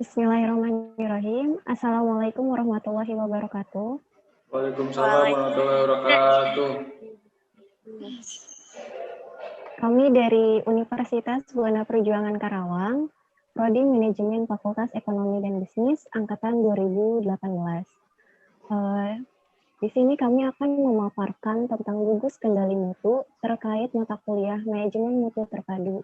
Bismillahirrahmanirrahim. Assalamualaikum warahmatullahi wabarakatuh. Waalaikumsalam warahmatullahi wabarakatuh. Kami dari Universitas Buana Perjuangan Karawang, Prodi Manajemen Fakultas Ekonomi dan Bisnis, Angkatan 2018. Di sini kami akan memaparkan tentang gugus kendali mutu terkait mata kuliah Manajemen Mutu Terpadu.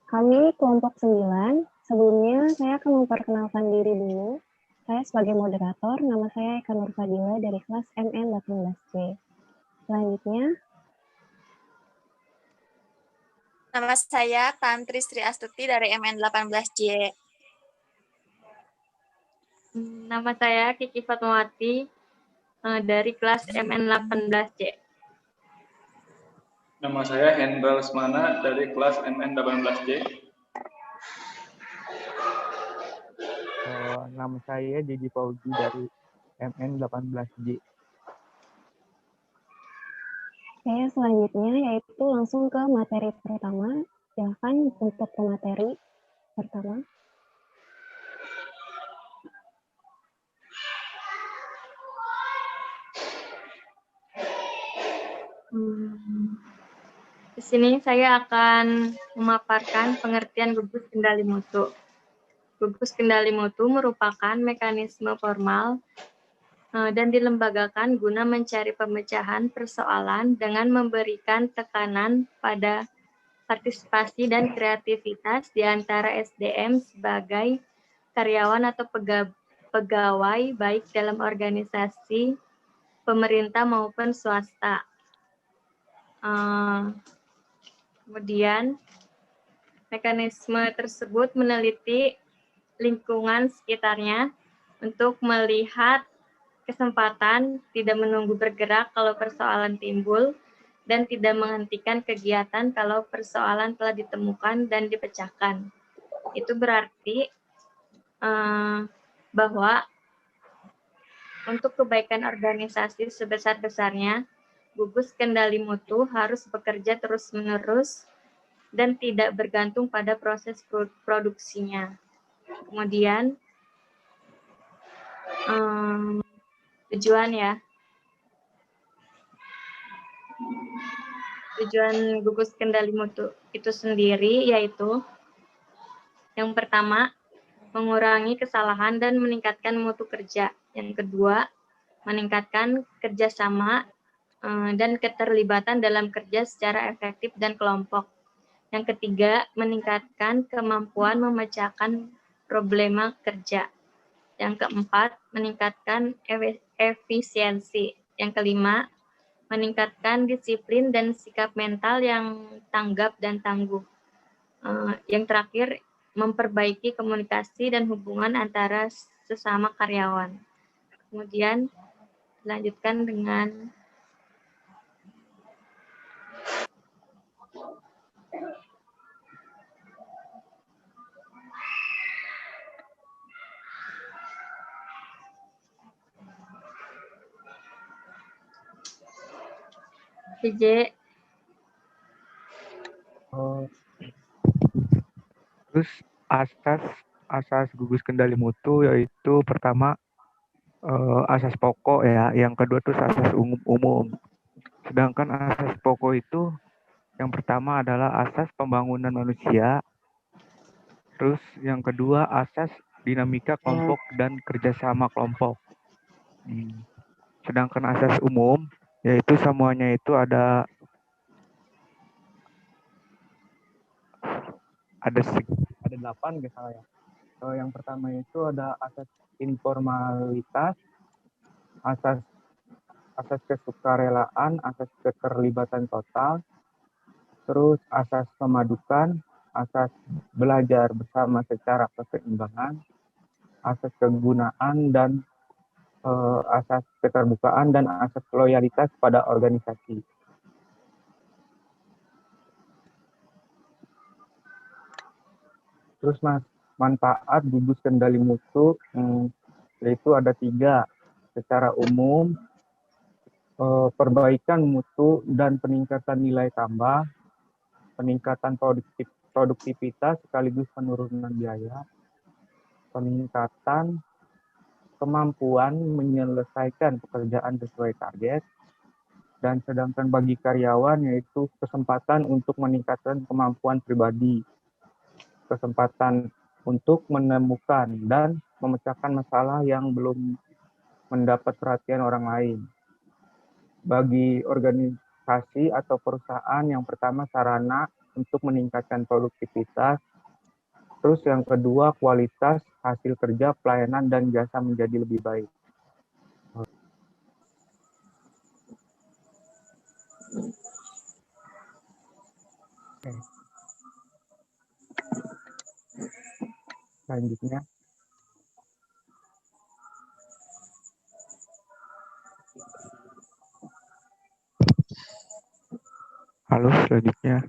Kami kelompok 9. Sebelumnya, saya akan memperkenalkan diri dulu. Saya sebagai moderator, nama saya Eka Nur Fadila dari kelas MN 18C. Selanjutnya, nama saya Tantri Sri Astuti dari MN 18J. Nama saya Kiki Fatmawati dari kelas MN 18C. Nama saya Hendra Lesmana dari kelas MN 18J. Nama saya Jadi Fauzi dari MN 18J. saya selanjutnya yaitu langsung ke materi pertama. Silakan untuk ke materi pertama. Di sini saya akan memaparkan pengertian gugus kendali mutu. Gugus kendali mutu merupakan mekanisme formal dan dilembagakan guna mencari pemecahan persoalan dengan memberikan tekanan pada partisipasi dan kreativitas di antara SDM sebagai karyawan atau pegawai baik dalam organisasi pemerintah maupun swasta. Kemudian mekanisme tersebut meneliti lingkungan sekitarnya untuk melihat kesempatan, tidak menunggu bergerak kalau persoalan timbul, dan tidak menghentikan kegiatan kalau persoalan telah ditemukan dan dipecahkan. Itu berarti bahwa untuk kebaikan organisasi sebesar-besarnya, gugus kendali mutu harus bekerja terus-menerus dan tidak bergantung pada proses produksinya. Kemudian, tujuan gugus kendali mutu itu sendiri yaitu yang pertama, mengurangi kesalahan dan meningkatkan mutu kerja. Yang kedua, meningkatkan kerjasama dan keterlibatan dalam kerja secara efektif dan kelompok. Yang ketiga, meningkatkan kemampuan memecahkan problema kerja. Yang keempat, meningkatkan efisiensi. Yang kelima, meningkatkan disiplin dan sikap mental yang tanggap dan tangguh. Yang terakhir, memperbaiki komunikasi dan hubungan antara sesama karyawan. Kemudian, lanjutkan dengan PJ. Terus asas gugus kendali mutu yaitu pertama asas pokok ya, yang kedua tuh asas umum. Sedangkan asas pokok itu yang pertama adalah asas pembangunan manusia, terus yang kedua asas dinamika kelompok dan kerjasama kelompok. Sedangkan asas umum yaitu semuanya itu ada 8 nggak salah ya. Yang pertama itu ada asas informalitas, asas kesukarelaan, asas keterlibatan total, terus asas pemadukan, asas belajar bersama secara keseimbangan, asas kegunaan dan asas keterbukaan dan asas loyalitas pada organisasi. Terus manfaat gugus kendali mutu yaitu ada 3. Secara umum, perbaikan mutu dan peningkatan nilai tambah, peningkatan produktivitas sekaligus penurunan biaya, peningkatan kemampuan menyelesaikan pekerjaan sesuai target, dan sedangkan bagi karyawan yaitu kesempatan untuk meningkatkan kemampuan pribadi, kesempatan untuk menemukan dan memecahkan masalah yang belum mendapat perhatian orang lain. Bagi organisasi atau perusahaan, yang pertama sarana untuk meningkatkan produktivitas, terus yang kedua kualitas hasil kerja, pelayanan, dan jasa menjadi lebih baik. Oke. Selanjutnya, selanjutnya.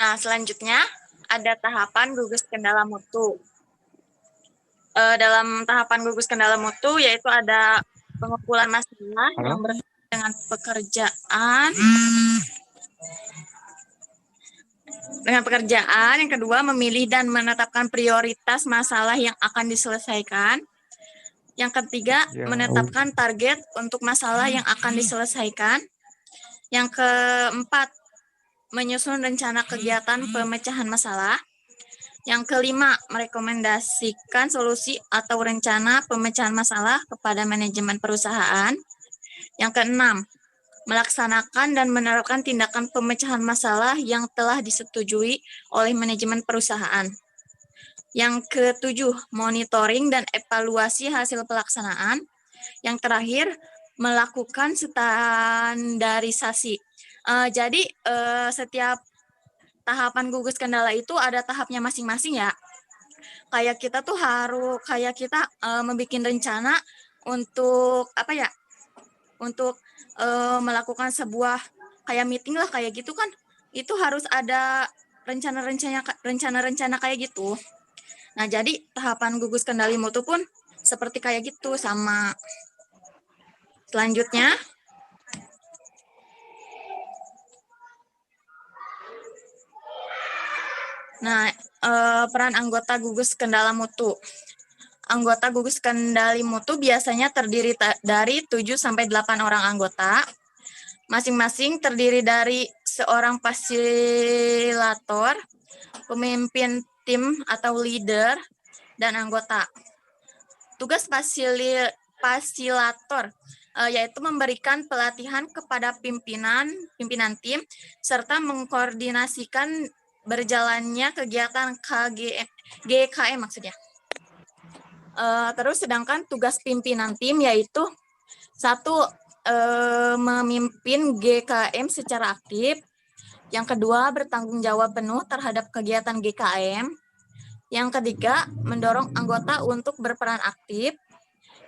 Nah, selanjutnya ada tahapan gugus kendala mutu. Dalam tahapan gugus kendala mutu yaitu ada pengumpulan masalah yang berkaitan dengan pekerjaan. Yang kedua memilih dan menetapkan prioritas masalah yang akan diselesaikan. Yang ketiga menetapkan target untuk masalah yang akan diselesaikan. Yang keempat menyusun rencana kegiatan pemecahan masalah. Yang kelima, merekomendasikan solusi atau rencana pemecahan masalah kepada manajemen perusahaan. Yang keenam, melaksanakan dan menerapkan tindakan pemecahan masalah yang telah disetujui oleh manajemen perusahaan. Yang ketujuh, monitoring dan evaluasi hasil pelaksanaan. Yang terakhir, melakukan standarisasi. Jadi setiap tahapan gugus kendala itu ada tahapnya masing-masing ya. Kayak kita tuh harus membuat rencana untuk untuk melakukan sebuah kayak meeting lah kayak gitu kan. Itu harus ada rencana-rencana kayak gitu. Nah, jadi tahapan gugus kendali mutu pun seperti kayak gitu sama. Selanjutnya peran anggota gugus kendala mutu. Anggota gugus kendali mutu biasanya terdiri dari 7-8 orang anggota. Masing-masing terdiri dari seorang fasilitator, pemimpin tim atau leader, dan anggota. Tugas fasilitator yaitu memberikan pelatihan kepada pimpinan tim serta mengkoordinasikan berjalannya kegiatan GKM maksudnya. Terus sedangkan tugas pimpinan tim yaitu satu, memimpin GKM secara aktif. Yang kedua, bertanggung jawab penuh terhadap kegiatan GKM. Yang ketiga, mendorong anggota untuk berperan aktif.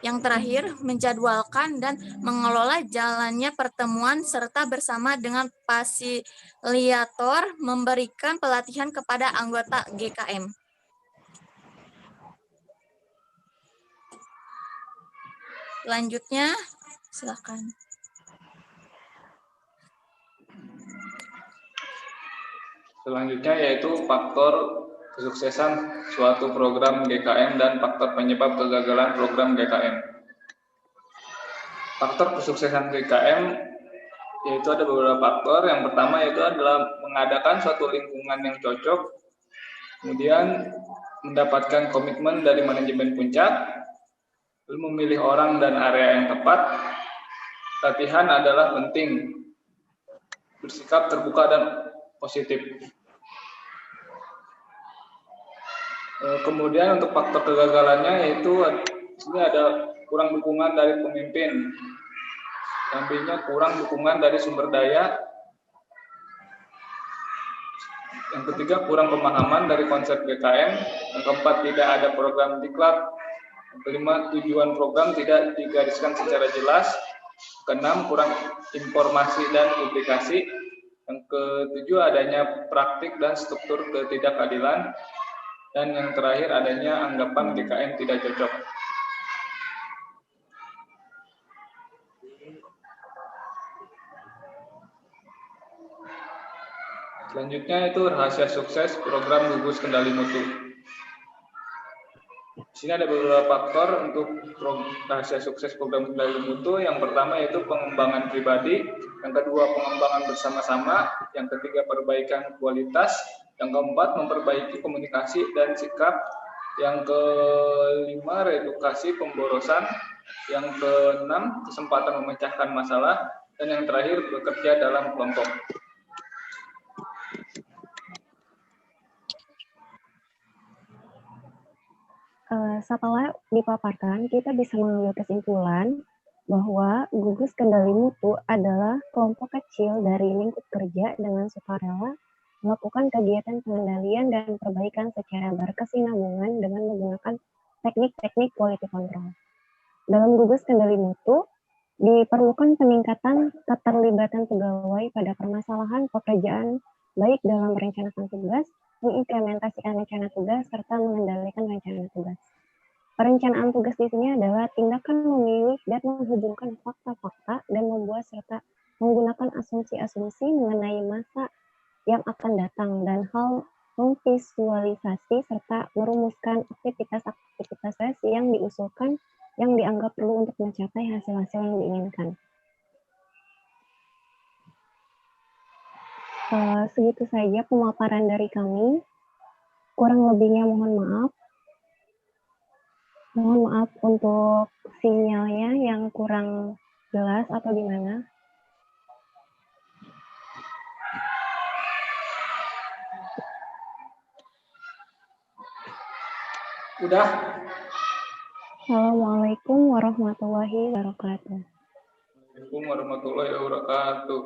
Yang terakhir, menjadwalkan dan mengelola jalannya pertemuan serta bersama dengan fasilitator memberikan pelatihan kepada anggota GKM. Selanjutnya, silakan. Selanjutnya yaitu faktor kesuksesan suatu program GKM dan faktor penyebab kegagalan program GKM. Faktor kesuksesan GKM yaitu ada beberapa faktor. Yang pertama yaitu adalah mengadakan suatu lingkungan yang cocok, kemudian mendapatkan komitmen dari manajemen puncak, lalu memilih orang dan area yang tepat. Latihan adalah penting, bersikap terbuka dan positif. Kemudian untuk faktor kegagalannya yaitu ini ada kurang dukungan dari pemimpin, selanjutnya kurang dukungan dari sumber daya, yang ketiga kurang pemahaman dari konsep GKM, yang keempat tidak ada program diklat, yang kelima tujuan program tidak digariskan secara jelas, keenam kurang informasi dan publikasi, yang ketujuh adanya praktik dan struktur ketidakadilan, dan yang terakhir adanya anggapan GKM tidak cocok. Selanjutnya itu rahasia sukses program gugus kendali mutu. Di sini ada beberapa faktor untuk rahasia sukses program kendali mutu. Yang pertama yaitu pengembangan pribadi, yang kedua pengembangan bersama-sama, yang ketiga perbaikan kualitas, yang keempat memperbaiki komunikasi dan sikap, yang kelima reedukasi pemborosan, yang keenam kesempatan memecahkan masalah, dan yang terakhir bekerja dalam kelompok. Setelah dipaparkan, kita bisa mengambil kesimpulan bahwa gugus kendali mutu adalah kelompok kecil dari lingkup kerja dengan sukarela melakukan kegiatan pengendalian dan perbaikan secara berkesinambungan dengan menggunakan teknik-teknik quality control. Dalam gugus kendali mutu, diperlukan peningkatan keterlibatan pegawai pada permasalahan pekerjaan, baik dalam merencanakan tugas, mengimplementasikan rencana tugas, serta mengendalikan rencana tugas. Perencanaan tugas di sini adalah tindakan memilih dan menghubungkan fakta-fakta dan membuat serta menggunakan asumsi-asumsi mengenai masa yang akan datang dan hal memvisualisasi serta merumuskan aktivitas-aktivitas yang diusulkan yang dianggap perlu untuk mencapai hasil-hasil yang diinginkan. Segitu saja pemaparan dari kami. Kurang lebihnya mohon maaf. Mohon maaf untuk sinyalnya yang kurang jelas atau gimana. Udah? Assalamualaikum warahmatullahi wabarakatuh. Waalaikumsalam warahmatullahi wabarakatuh.